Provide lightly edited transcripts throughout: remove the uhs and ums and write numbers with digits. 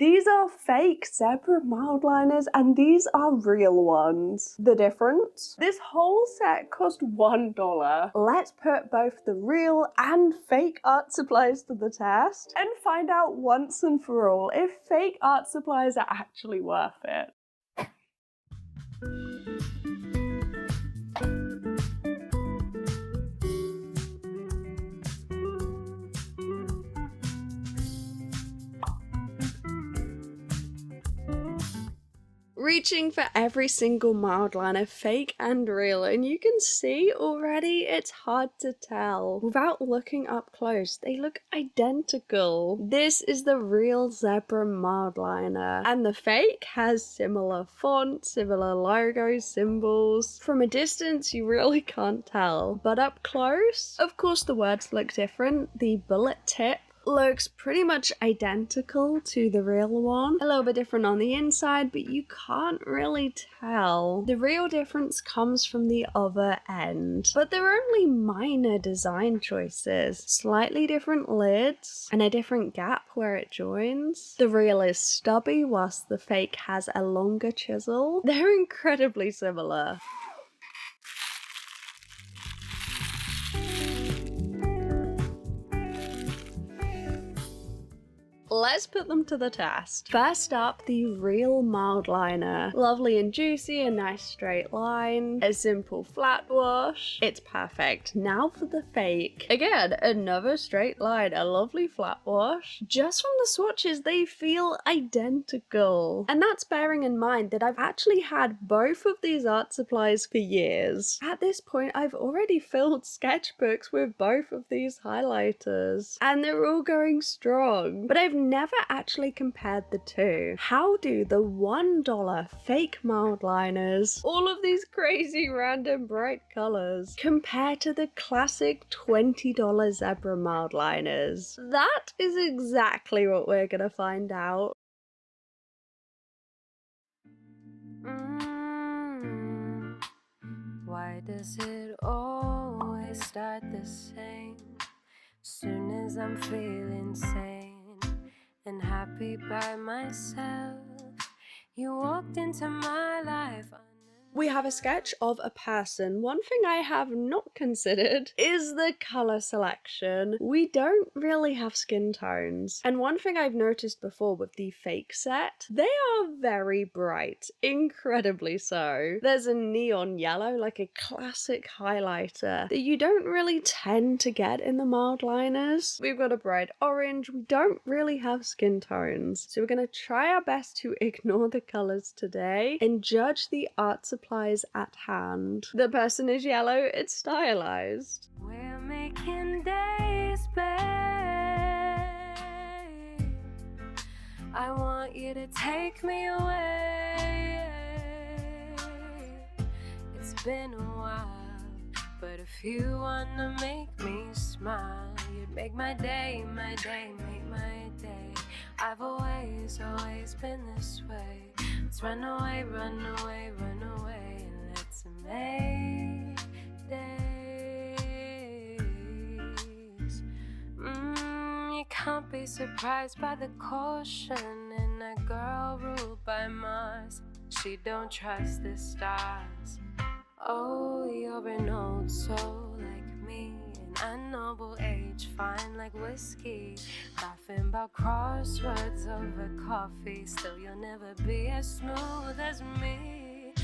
These are fake Zebra Mildliners and these are real ones. The difference? This whole set cost $1. Let's put both the real and fake art supplies to the test and find out once and for all if fake art supplies are actually worth it. Reaching for every single Mildliner, fake and real, and you can see already it's hard to tell. Without looking up close, they look identical. This is the real Zebra Mildliner, and the fake has similar font, similar logos, symbols. From a distance, you really can't tell, but up close, of course the words look different. The bullet tip looks pretty much identical to the real one. A little bit different on the inside, but you can't really tell. The real difference comes from the other end. But there are only minor design choices. Slightly different lids and a different gap where it joins. The real is stubby whilst the fake has a longer chisel. They're incredibly similar. Let's put them to the test. First up, the real Mildliner. Lovely and juicy, a nice straight line, a simple flat wash. It's perfect. Now for the fake. Again, another straight line, a lovely flat wash. Just from the swatches, they feel identical. And that's bearing in mind that I've actually had both of these art supplies for years. At this point, I've already filled sketchbooks with both of these highlighters. And they're all going strong. But I've never actually compared the two. How do the $1 fake Mildliners, all of these crazy random bright colors, compare to the classic $20 Zebra Mildliners? That is exactly what we're gonna find out. Why does it always start the same? Soon as I'm feeling sane and happy by myself, you walked into my life. We have a sketch of a person. One thing I have not considered is the color selection. We don't really have skin tones. And one thing I've noticed before with the fake set, they are very bright, incredibly so. There's a neon yellow, like a classic highlighter, that you don't really tend to get in the Mildliners. We've got a bright orange. We don't really have skin tones. So we're gonna try our best to ignore the colors today and judge the art supplies at hand. The person is yellow, it's stylized. We're making days, babe. I want you to take me away. It's been a while, but if you wanna make me smile, you'd make my day, make my day. I've always been this way. Let's run away, and let's make days. You can't be surprised by the caution in a girl ruled by Mars. She don't trust the stars. Oh, you're an old soul like me, a noble age, fine like whiskey. Laughing about crosswords over coffee. Still, you'll never be as smooth as me.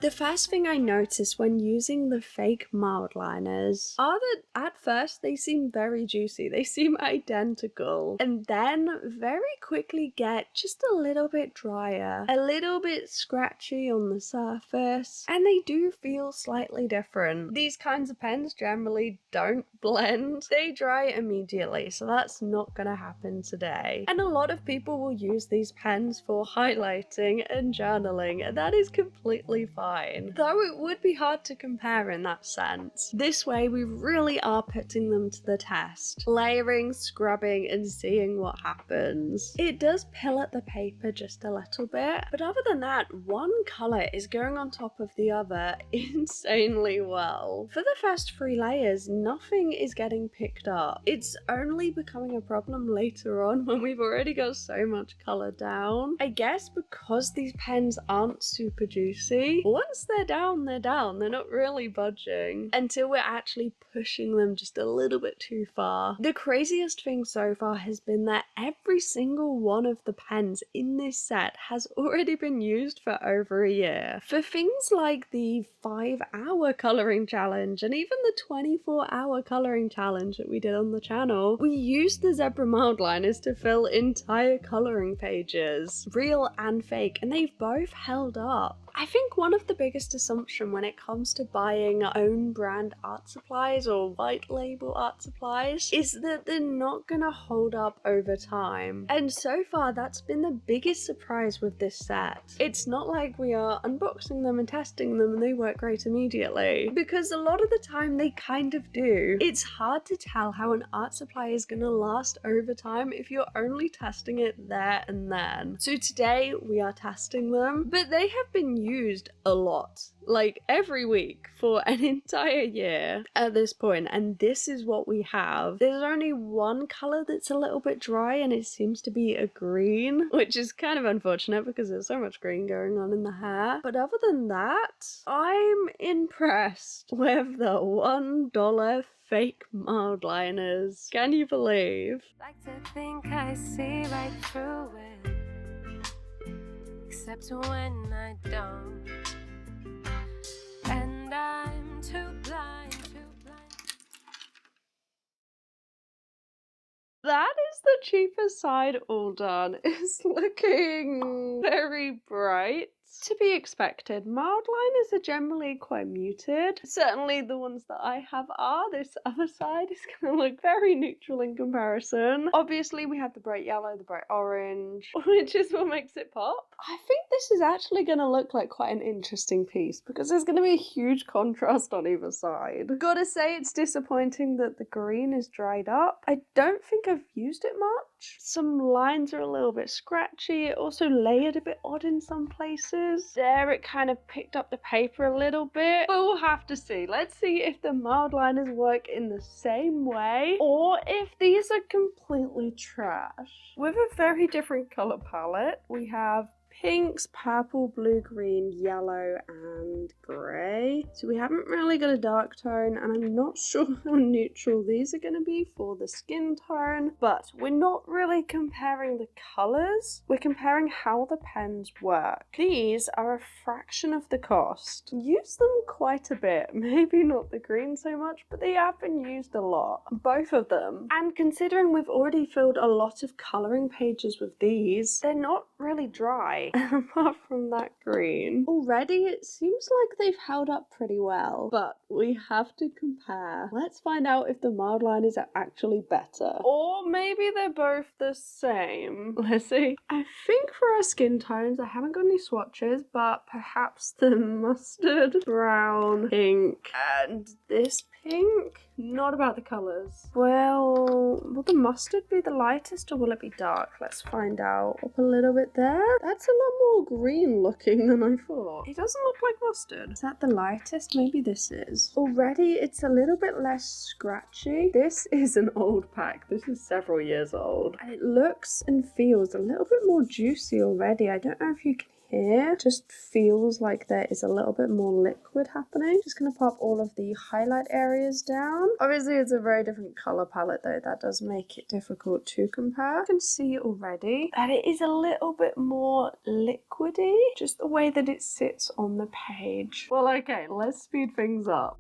The first thing I noticed when using the fake Mildliners are that at first they seem very juicy, they seem identical, and then very quickly get just a little bit drier, a little bit scratchy on the surface, and they do feel slightly different. These kinds of pens generally don't blend, they dry immediately, so that's not gonna happen today. And a lot of people will use these pens for highlighting and journaling, and that is completely fine. fine. Though it would be hard to compare in that sense. This way we really are putting them to the test. Layering, scrubbing, and seeing what happens. It does pill at the paper just a little bit, but other than that, one colour is going on top of the other insanely well. For the first 3 layers, nothing is getting picked up. It's only becoming a problem later on when we've already got so much colour down. I guess because these pens aren't super juicy, once they're down, they're down. They're not really budging until we're actually pushing them just a little bit too far. The craziest thing so far has been that every single one of the pens in this set has already been used for over a year. For things like the 5-hour colouring challenge and even the 24-hour colouring challenge that we did on the channel, we used the Zebra Mildliners to fill entire colouring pages, real and fake, and they've both held up. I think one of the biggest assumptions when it comes to buying own brand art supplies or white label art supplies is that they're not gonna hold up over time. And so far that's been the biggest surprise with this set. It's not like we are unboxing them and testing them and they work great immediately, because a lot of the time they kind of do. It's hard to tell how an art supply is gonna last over time if you're only testing it there and then. So today we are testing them, but they have been used a lot, like every week for an entire year at this point, and this is what we have. There's only one colour that's a little bit dry and it seems to be a green, which is kind of unfortunate because there's so much green going on in the hair. But other than that, I'm impressed with the $1 fake Mildliners. Can you believe? Like to think I see right through it, except when I don't, and I'm too blind. That is the cheaper side all done. It's looking very bright. To be expected. Mildliners are generally quite muted. Certainly the ones that I have are. This other side is going to look very neutral in comparison. Obviously we have the bright yellow, the bright orange, which is what makes it pop. I think this is actually going to look like quite an interesting piece because there's going to be a huge contrast on either side. Gotta say it's disappointing that the green is dried up. I don't think I've used it much. Some lines are a little bit scratchy. It also layered a bit odd in some places. There it kind of picked up the paper a little bit, but we'll have to see. Let's see if the Mildliners work in the same way or if these are completely trash. With a very different colour palette, we have pinks, purple, blue, green, yellow, and grey. So we haven't really got a dark tone, and I'm not sure how neutral these are going to be for the skin tone, but we're not really comparing the colours, we're comparing how the pens work. These are a fraction of the cost. Use them quite a bit, maybe not the green so much, but they have been used a lot, both of them. And considering we've already filled a lot of colouring pages with these, they're not really dry. Apart from that green. Already it seems like they've held up pretty well, but we have to compare. Let's find out if the Mildliners are actually better. Or maybe they're both the same. Let's see. I think for our skin tones, I haven't got any swatches, but perhaps the mustard, brown, pink, and this pink? Not about the colours. Well, will the mustard be the lightest or will it be dark? Let's find out. Up a little bit there. That's a lot more green looking than I thought. It doesn't look like mustard. Is that the lightest? Maybe this is. Already it's a little bit less scratchy. This is an old pack. This is several years old. And it looks and feels a little bit more juicy already. I don't know if you can here just feels like there is a little bit more liquid happening. Just gonna pop all of the highlight areas down. Obviously it's a very different color palette though, that does make it difficult to compare. You can see already that it is a little bit more liquidy, just the way that it sits on the page. Well, okay, let's speed things up.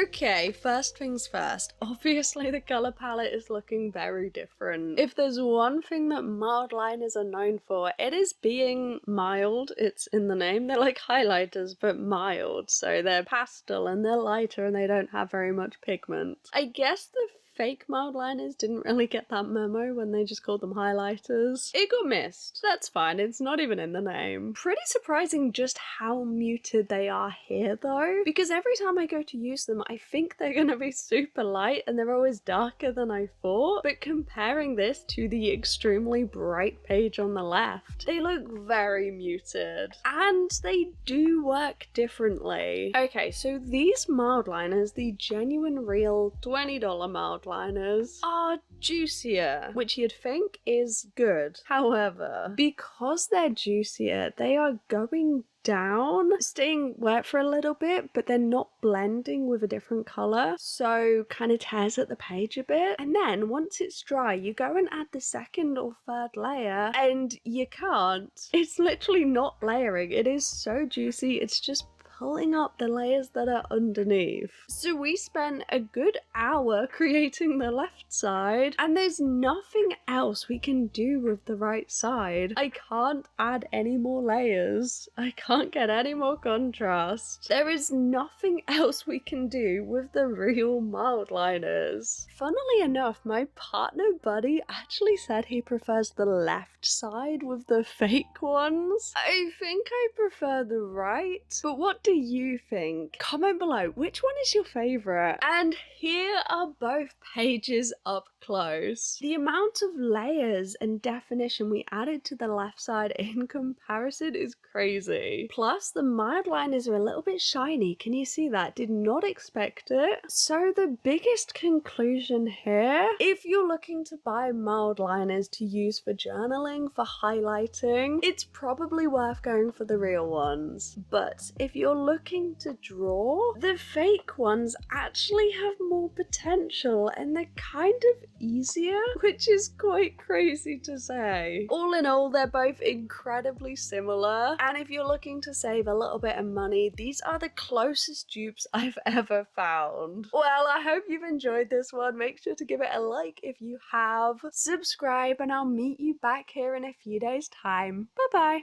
Okay, first things first. Obviously the color palette is looking very different. If there's one thing that mild liners are known for, it is being mild. It's in the name. They're like highlighters, but mild. So they're pastel and they're lighter and they don't have very much pigment. I guess the fake mild liners didn't really get that memo when they just called them highlighters. It got missed. That's fine, it's not even in the name. Pretty surprising just how muted they are here though, because every time I go to use them I think they're gonna be super light and they're always darker than I thought, but comparing this to the extremely bright page on the left, they look very muted. And they do work differently. Okay, so these mild liners, the genuine real $20 mild liners, are juicier, which you'd think is good. However, because they're juicier, they are going down, staying wet for a little bit, but they're not blending with a different color, so kind of tears at the page a bit. And then once it's dry, you go and add the second or third layer and you can't. It's literally not layering. It is so juicy, it's just pulling up the layers that are underneath. So we spent a good hour creating the left side and there's nothing else we can do with the right side. I can't add any more layers. I can't get any more contrast. There is nothing else we can do with the real mild liners. Funnily enough, my partner Buddy actually said he prefers the left side with the fake ones. I think I prefer the right, but what do you think? Comment below, which one is your favorite? And here are both pages up close. The amount of layers and definition we added to the left side in comparison is crazy. Plus the mild liners are a little bit shiny. Can you see that? Did not expect it. So the biggest conclusion here, if you're looking to buy mild liners to use for journaling, for highlighting, it's probably worth going for the real ones. But if you're looking to draw, the fake ones actually have more potential and they're kind of easier, which is quite crazy to say. All in all, they're both incredibly similar, and if you're looking to save a little bit of money, these are the closest dupes I've ever found. Well, I hope you've enjoyed this one. Make sure to give it a like if you have, subscribe, and I'll meet you back here in a few days' time. Bye bye.